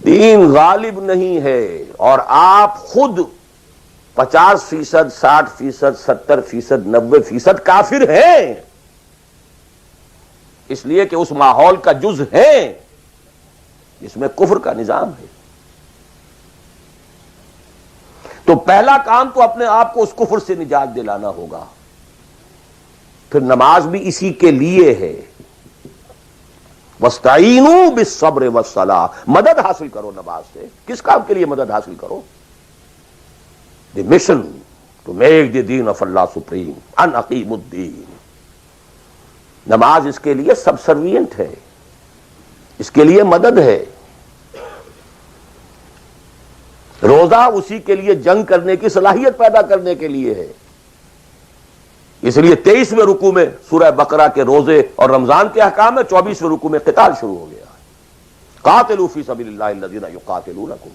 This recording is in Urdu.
دین غالب نہیں ہے اور آپ خود 50%، 60%، 70%، 90% کافر ہیں، اس لیے کہ اس ماحول کا جز ہیں جس میں کفر کا نظام ہے۔ تو پہلا کام تو اپنے آپ کو اس کفر سے نجات دلانا ہوگا، پھر نماز بھی اسی کے لیے ہے۔ وَاسْتَعِینُوا بِالصَّبْرِ وَالصَّلَاةِ، مدد حاصل کرو نماز سے۔ کس کام کے لیے مدد حاصل کرو؟ The mission to make the دین آف اللہ سپریم، ان اقیم الدین۔ نماز اس کے لیے سب سروینٹ ہے، اس کے لیے مدد ہے۔ روزہ اسی کے لیے جنگ کرنے کی صلاحیت پیدا کرنے کے لیے ہے۔ اس لیے 23ویں رکوع میں سورہ بقرہ کے روزے اور رمضان کے احکام ہے، 24ویں رکوع میں قتال شروع ہو گیا۔ قاتلوا فی سبیل اللہ الذین یقاتلونکم۔